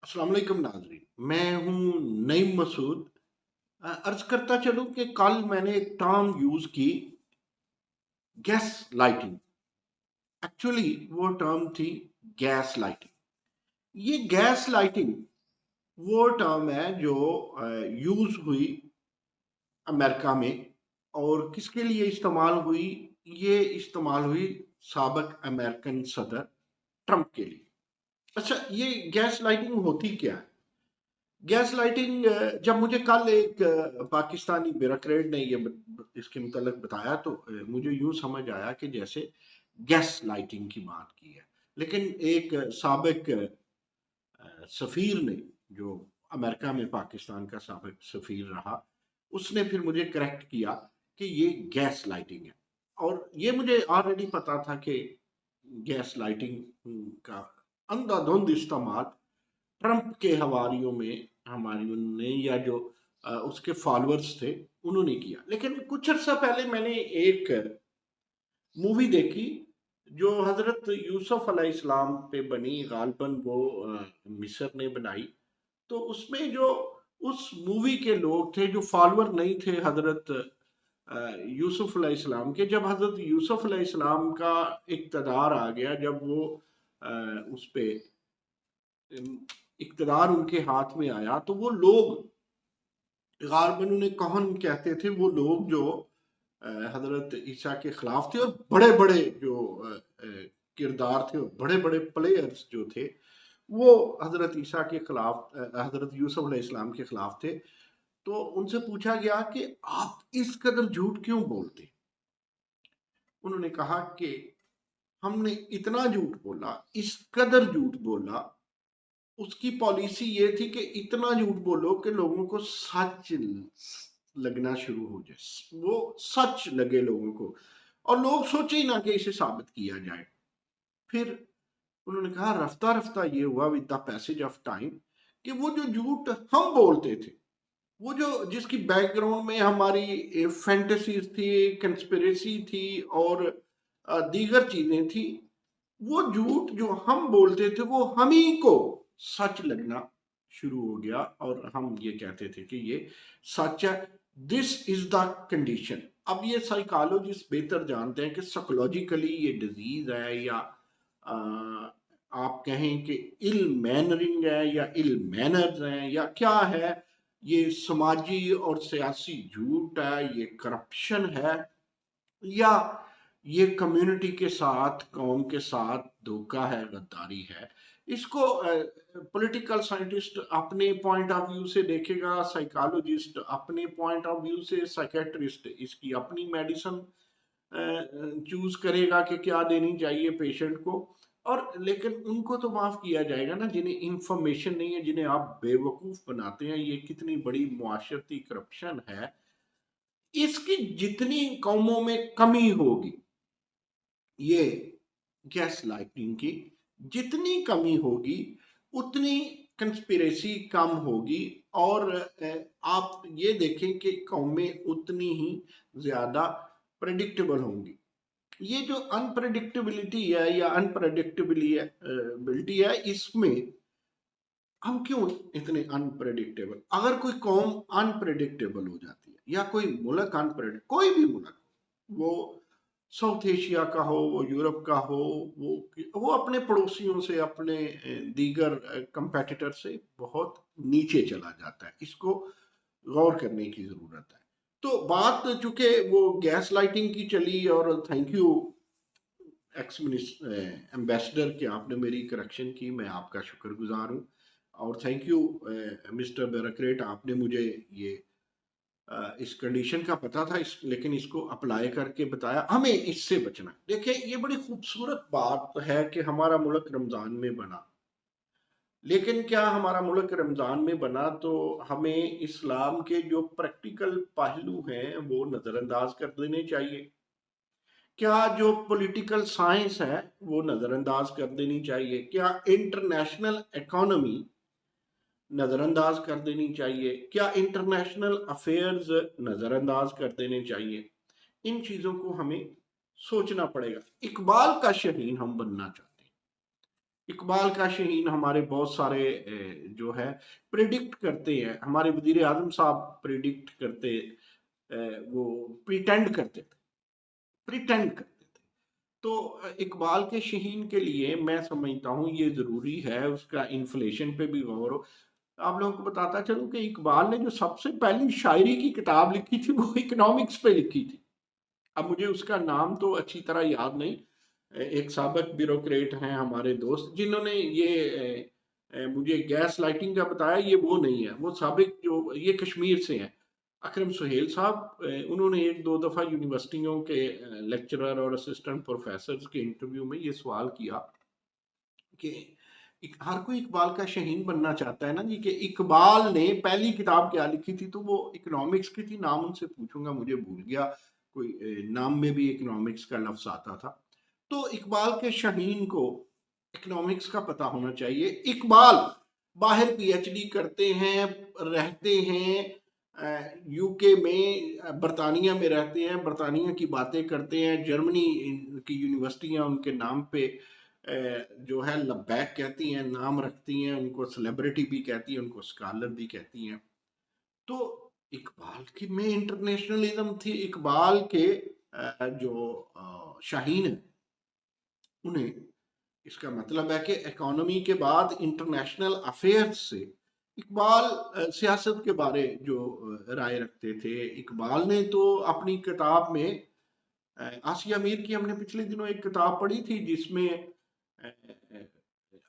अस्सलाम वालेकुम नाज़रीन, मैं हूँ नईम मसूद। अर्ज़ करता चलूँ कि कल मैंने एक टर्म यूज़ की, गैस लाइटिंग। एक्चुअली वो टर्म थी गैस लाइटिंग। ये गैस लाइटिंग वो टर्म है जो यूज़ हुई अमेरिका में। और किसके लिए इस्तेमाल हुई? ये इस्तेमाल हुई साबिक़ अमेरिकन सदर ट्रंप के लिए। अच्छा, ये गैस लाइटिंग होती क्या है? गैस लाइटिंग, जब मुझे कल एक पाकिस्तानी ब्यूरोक्रेट ने इसके मुतल्लिक बताया तो मुझे यूं समझ आया कि जैसे गैस लाइटिंग की बात की है। लेकिन एक साबिक सफ़ीर ने, जो अमेरिका में पाकिस्तान का साबिक सफ़ीर रहा, उसने फिर मुझे करेक्ट किया कि ये गैस लाइटिंग है। और ये मुझे ऑलरेडी पता था कि गैस लाइटिंग का अंधाधुंध इस्तेमाल ट्रंप के हवारियों में हमारी ने या जो उसके फॉलोअर्स थे उन्होंने किया। लेकिन कुछ अर्सा पहले मैंने एक मूवी देखी जो हजरत यूसुफ अलैहिस्सलाम पे बनी, गालबन वो मिस्र ने बनाई। तो उसमें जो उस मूवी के लोग थे जो फॉलोअर नहीं थे हजरत यूसुफ अलैहिस्सलाम के, जब हजरत यूसुफ अलैहिस्सलाम का इक़्तिदार आ गया, जब वो उस पे इक़्तिदार उनके हाथ में आया, तो वो लोग गालबन उन्हें कौन कहते थे, वो लोग जो हजरत ईसा के खिलाफ थे और बड़े बड़े जो किरदार थे, बड़े बड़े प्लेयर्स जो थे, वो हजरत ईसा के खिलाफ, हजरत यूसुफ अलैहिस्सलाम के खिलाफ थे। तो उनसे पूछा गया कि आप इस कदर झूठ क्यों बोलते? उन्होंने कहा कि हमने इतना झूठ बोला, इस कदर झूठ बोला, उसकी पॉलिसी ये थी कि इतना झूठ बोलो कि लोगों को सच लगना शुरू हो जाए, वो सच लगे लोगों को, और लोग सोचे ही ना कि इसे साबित किया जाए। फिर उन्होंने कहा रफ्ता रफ्ता ये हुआ with the passage of time कि वो जो झूठ हम बोलते थे, वो जो जिसकी बैकग्राउंड में हमारी फैंटेसीज थी, कंस्पिरेसी थी और दीगर चीजें थी, वो झूठ जो हम बोलते थे वो हम ही को सच लगना शुरू हो गया और हम ये कहते थे कि ये सच है। This is the condition. अब ये साइकोलॉजिस्ट बेहतर जानते हैं कि साइकोलॉजिकली ये डिजीज है या आ, आप कहें कि इल मैनरिंग है या इल मैनर्स हैं या क्या है, ये समाजी और सियासी झूठ है, ये करप्शन है, या ये कम्युनिटी के साथ, कौम के साथ धोखा है, गद्दारी है। इसको पॉलिटिकल साइंटिस्ट अपने पॉइंट ऑफ व्यू से देखेगा, साइकोलॉजिस्ट अपने पॉइंट ऑफ व्यू से, साइकेट्रिस्ट इसकी अपनी मेडिसिन चूज करेगा कि क्या देनी चाहिए पेशेंट को। और लेकिन उनको तो माफ किया जाएगा ना जिन्हें इंफॉर्मेशन नहीं है, जिन्हें आप बेवकूफ बनाते हैं। ये कितनी बड़ी मुआशरती करप्शन है। इसकी जितनी कौमों में कमी होगी, ये गैस लाइटिंग की जितनी कमी होगी, उतनी कंस्पिरेसी कम होगी। और आप ये देखें कि कौमें उतनी ही ज्यादा प्रेडिक्टेबल होंगी। ये जो अनप्रेडिक्टेबिलिटी है या अनप्रेडिक्टेबिलिटी है, इसमें हम क्यों इतने अनप्रेडिक्टेबल? अगर कोई कौम अनप्रेडिक्टेबल हो जाती है या कोई मुल्क अनप्रेडिक्ट, कोई भी मुल्क, वो साउथ एशिया का हो, वो यूरोप का हो, वो अपने पड़ोसियों से, अपने दीगर कंपेटिटर से बहुत नीचे चला जाता है। इसको गौर करने की जरूरत है। तो बात चूंकि वो गैस लाइटिंग की चली, और थैंक यू एक्स एम्बेसडर कि आपने मेरी करेक्शन की, मैं आपका शुक्रगुजार हूँ। और थैंक यू मिस्टर ब्यूरोक्रेट, आपने मुझे ये इस कंडीशन का पता था, लेकिन इसको अप्लाई करके बताया। हमें इससे बचना है। देखिए, ये बड़ी खूबसूरत बात है कि हमारा मुल्क रमज़ान में बना, लेकिन क्या हमारा मुल्क रमज़ान में बना तो हमें इस्लाम के जो प्रैक्टिकल पहलू हैं वो नज़रअंदाज कर देने चाहिए? क्या जो पॉलिटिकल साइंस है वो नज़रअंदाज कर देनी चाहिए? क्या इंटरनेशनल इकोनॉमी नज़रअंदाज कर देनी चाहिए? क्या इंटरनेशनल अफेयर्स नज़रअंदाज कर देने चाहिए? इन चीज़ों को हमें सोचना पड़ेगा। इकबाल का शहीन हम बनना चाहते हैं, اقبال کا شہین ہمارے بہت سارے جو ہے پریڈکٹ کرتے ہیں، ہمارے وزیر اعظم صاحب پریڈکٹ کرتے، وہ پریٹینڈ کرتے تھے، پریٹینڈ کرتے تھے۔ تو اقبال کے شہین کے لیے میں سمجھتا ہوں یہ ضروری ہے اس کا انفلیشن پہ بھی غور ہو۔ آپ لوگوں کو بتاتا چلوں کہ اقبال نے جو سب سے پہلی شاعری کی کتاب لکھی تھی وہ اکنامکس پہ لکھی تھی۔ اب مجھے اس کا نام تو اچھی طرح یاد نہیں، ایک سابق بیوروکریٹ ہیں ہمارے دوست جنہوں نے یہ مجھے گیس لائٹنگ کا بتایا، یہ وہ نہیں ہے، وہ سابق جو یہ کشمیر سے ہیں، اکرم سہیل صاحب، انہوں نے ایک دو دفعہ یونیورسٹیوں کے لیکچرر اور اسسٹنٹ پروفیسرز کے انٹرویو میں یہ سوال کیا کہ ہر کوئی اقبال کا شہین بننا چاہتا ہے نا جی، کہ اقبال نے پہلی کتاب کیا لکھی تھی، تو وہ اکنامکس کی تھی، نام ان سے پوچھوں گا، مجھے بھول گیا، کوئی نام میں بھی اکنامکس کا لفظ آتا تھا۔ تو اقبال کے شہین کو اکنامکس کا پتہ ہونا چاہیے۔ اقبال باہر پی ایچ ڈی کرتے ہیں، رہتے ہیں یو کے میں، برطانیہ میں رہتے ہیں، برطانیہ کی باتیں کرتے ہیں، جرمنی کی یونیورسٹیاں ان کے نام پہ جو ہے لبیک کہتی ہیں، نام رکھتی ہیں، ان کو سیلیبریٹی بھی کہتی ہیں، ان کو اسکالر بھی کہتی ہیں۔ تو اقبال کی میں انٹرنیشنلزم تھی، اقبال کے جو شاہین ہیں انہیں اس کا مطلب ہے کہ اکانومی کے بعد انٹرنیشنل افیئرز سے اقبال سیاست کے بارے جو رائے رکھتے تھے۔ اقبال نے تو اپنی کتاب میں آسیہ میر کی، ہم نے پچھلے دنوں ایک کتاب پڑھی تھی جس میں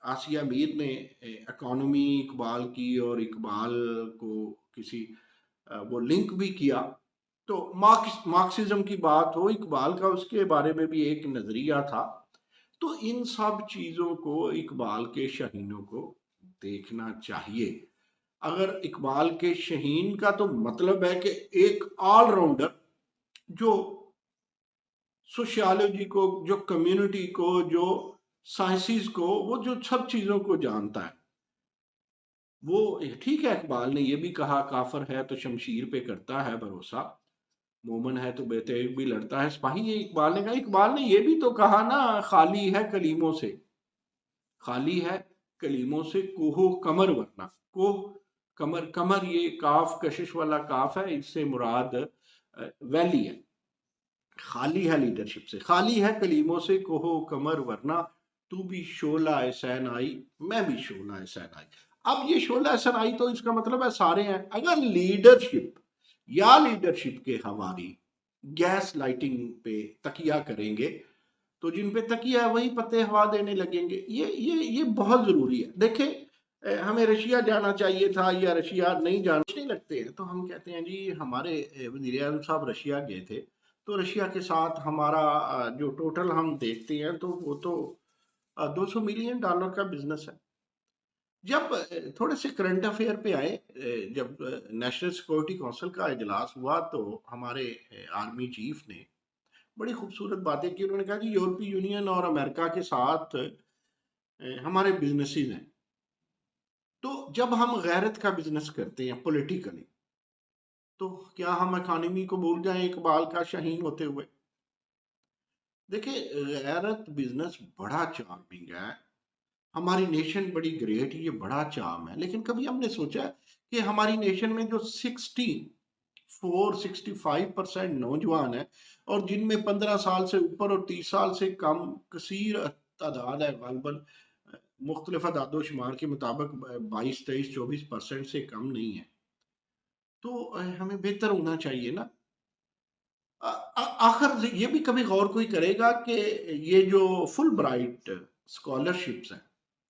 آسیہ میر نے اکانومی اقبال کی اور اقبال کو کسی وہ لنک بھی کیا۔ تو مارکسزم کی بات ہو، اقبال کا اس کے بارے میں بھی ایک نظریہ تھا۔ تو ان سب چیزوں کو اقبال کے شہینوں کو دیکھنا چاہیے۔ اگر اقبال کے شہین کا تو مطلب ہے کہ ایک آل راؤنڈر جو سوشیالوجی کو، جو کمیونٹی کو، جو سائنسز کو، وہ جو سب چیزوں کو جانتا ہے۔ وہ ٹھیک ہے، اقبال نے یہ بھی کہا کافر ہے تو شمشیر پہ کرتا ہے بھروسہ، مومن ہے تو بے تیغ بھی لڑتا ہے سپاہی، یہ اقبال نے کہا۔ اقبال نے یہ بھی تو کہا نا، خالی ہے کلیموں سے، خالی ہے کلیموں سے کوہ کمر ورنہ، کوہ کمر، کمر یہ کاف کشش والا کاف ہے، اس سے مراد ویلی ہے۔ خالی ہے لیڈرشپ سے، خالی ہے کلیموں سے کوہ کمر ورنہ، تو بھی شعلہ سینائی میں بھی شعلہ سینائی۔ اب یہ شعلہ سینائی تو اس کا مطلب ہے سارے ہیں۔ اگر لیڈرشپ یا لیڈرشپ کے حوالی گیس لائٹنگ پہ تکیہ کریں گے تو جن پہ تکیہ ہے وہی پتے ہوا دینے لگیں گے۔ یہ بہت ضروری ہے۔ دیکھیں ہمیں رشیا جانا چاہیے تھا یا رشیا نہیں جانا لگتے ہیں تو ہم کہتے ہیں جی ہمارے وزیر اعظم صاحب رشیا گئے تھے، تو رشیا کے ساتھ ہمارا جو ٹوٹل ہم دیکھتے ہیں تو وہ تو $200 ملین کا بزنس ہے۔ جب تھوڑے سے کرنٹ افیئر پہ آئے، جب نیشنل سیکورٹی کونسل کا اجلاس ہوا تو ہمارے آرمی چیف نے بڑی خوبصورت باتیں کی۔ انہوں نے کہا کہ یورپی یونین اور امریکہ کے ساتھ ہمارے بزنسز ہیں، تو جب ہم غیرت کا بزنس کرتے ہیں پولیٹیکلی تو کیا ہم اکانومی کو بھول جائیں اقبال کا شہین ہوتے ہوئے؟ دیکھیں غیرت بزنس بڑا چارمنگ ہے، ہماری نیشن بڑی گریٹ، یہ بڑا چارم ہے، لیکن کبھی ہم نے سوچا کہ ہماری نیشن میں جو 65% نوجوان ہیں اور جن میں 15 سال سے اوپر اور 30 سال سے کم کثیر تعداد ہے، غالباً مختلف اعداد و شمار کے مطابق 22، 23، 24% سے کم نہیں ہے، تو ہمیں بہتر ہونا چاہیے نا۔ آخر یہ بھی کبھی غور کوئی کرے گا کہ یہ جو فل برائٹ اسکالرشپس ہیں،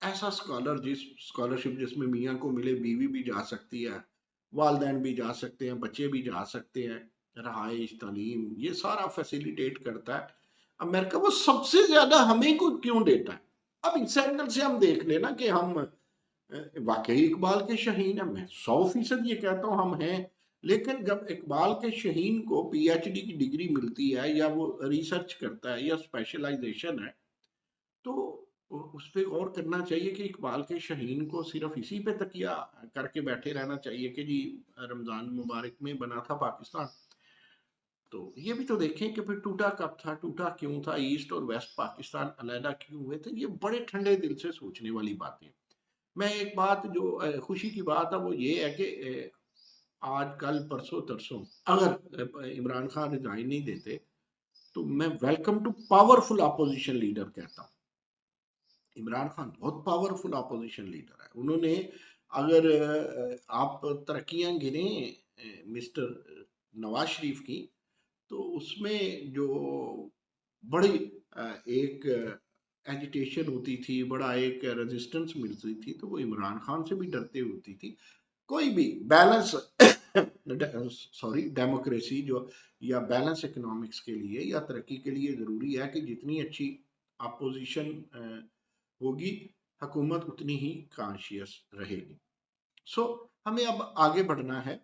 ایسا اسکالرشپ جس میں میاں کو ملے بیوی بھی جا سکتی ہے، والدین بھی جا سکتے ہیں، بچے بھی جا سکتے ہیں، رہائش، تعلیم، یہ سارا فیسیلیٹیٹ کرتا ہے امریکہ، وہ سب سے زیادہ ہمیں کو کیوں دیتا ہے؟ اب اس اینگل سے ہم دیکھ لینا کہ ہم واقعی اقبال کے شہین ہیں، میں 100% یہ کہتا ہوں ہم ہیں، لیکن جب اقبال کے شہین کو پی ایچ ڈی کی ڈگری ملتی ہے یا وہ ریسرچ کرتا ہے یا اسپیشلائزیشن ہے تو اس پہ غور کرنا چاہیے کہ اقبال کے شہین کو صرف اسی پہ تکیہ کر کے بیٹھے رہنا چاہیے کہ جی رمضان مبارک میں بنا تھا پاکستان۔ तो ये भी तो देखें कि फिर टूटा कब था, टूटा क्यों था, ईस्ट और वेस्ट पाकिस्तान अलहदा क्यों हुए थे। ये बड़े ठंडे दिल से सोचने वाली बातें हैं। मैं एक बात जो खुशी की बात है वो ये है कि आज कल परसों तरसों अगर इमरान खान रिजाइन नहीं देते तो मैं welcome to powerful opposition leader कहता हूँ। इमरान खान बहुत पावरफुल अपोजिशन लीडर है। उन्होंने अगर आप तरक्कियां गिने मिस्टर नवाज शरीफ की, तो उसमें जो बड़ी एक एजिटेशन होती थी, बड़ा एक रेजिस्टेंस मिलती थी, तो वो इमरान खान से भी डरते होती थी। कोई भी बैलेंस सॉरी डेमोक्रेसी जो या बैलेंस इकोनॉमिक्स के लिए या तरक्की के लिए ज़रूरी है कि जितनी अच्छी अपोजिशन होगी, हुकूमत उतनी ही कॉन्शियस रहेगी। सो हमें अब आगे बढ़ना है।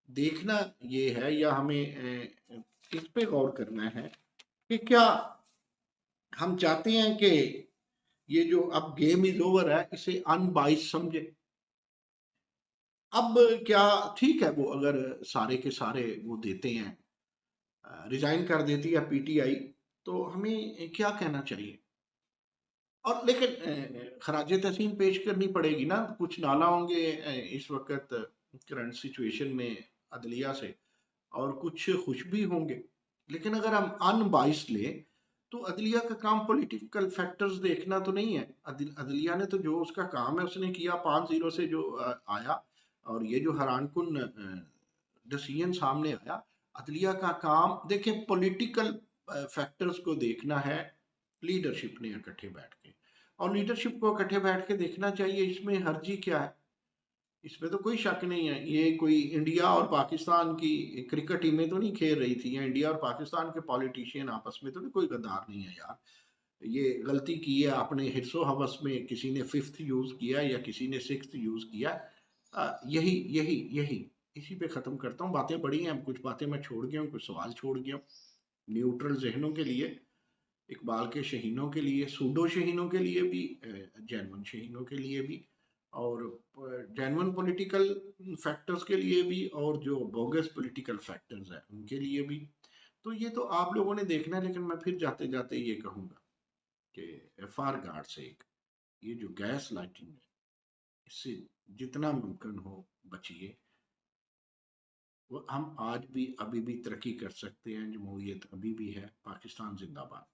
देखना ये है या हमें इस पे गौर करना है कि क्या हम चाहते हैं कि ये जो अब गेम इज ओवर है इसे अनबाइस समझे। अब क्या ठीक है वो अगर सारे के सारे वो देते हैं, रिजाइन कर देती है पीटीआई, तो हमें क्या कहना चाहिए। और लेकिन खराज तहसीन पेश करनी पड़ेगी ना, कुछ नाला होंगे इस वक्त करंट सिचुएशन में अदलिया से, और कुछ खुश भी होंगे। लेकिन अगर हम अनबाइस्ड लें तो अदलिया का काम पॉलिटिकल फैक्टर्स देखना तो नहीं है। अदलिया ने तो जो उसका काम है उसने किया, 5-0 से जो आया, और ये जो हैरानकुन डिसीजन सामने आया। अदलिया का काम देखें, पॉलिटिकल फैक्टर्स को देखना है लीडरशिप ने इकट्ठे बैठ के, और लीडरशिप को इकट्ठे बैठ के देखना चाहिए इसमें हर्जी क्या है। इसमें तो कोई शक नहीं है, ये कोई इंडिया और पाकिस्तान की क्रिकेट टीमें तो नहीं खेल रही थी, या इंडिया और पाकिस्तान के पॉलिटिशियन आपस में तो कोई गद्दार नहीं है यार। ये गलती की है अपने हिस्सों हवस में, किसी ने फिफ्थ यूज किया या किसी ने सिक्स्थ यूज किया। यही यही यही इसी पे खत्म करता हूँ। बातें बड़ी हैं, कुछ बातें मैं छोड़ गया हूँ, कुछ सवाल छोड़ गया हूँ। न्यूट्रल जहनों के लिए, इकबाल के शहीनों के लिए, सूडो शहीनों के लिए भी, जैनवन शहीनों के लिए भी, और जैनवन पॉलिटिकल फैक्टर्स के लिए भी, और जो बोगस पॉलिटिकल फैक्टर्स हैं उनके लिए भी। तो ये तो आप लोगों ने देखना है। लेकिन मैं फिर जाते जाते ये कहूँगा कि एफआर गार्ड से ये जो गैस लाइटिंग है इससे जितना मुमकिन हो बचिए। वो हम आज भी अभी भी तरक्की कर सकते हैं, जमहूरियत अभी भी है। पाकिस्तान जिंदाबाद।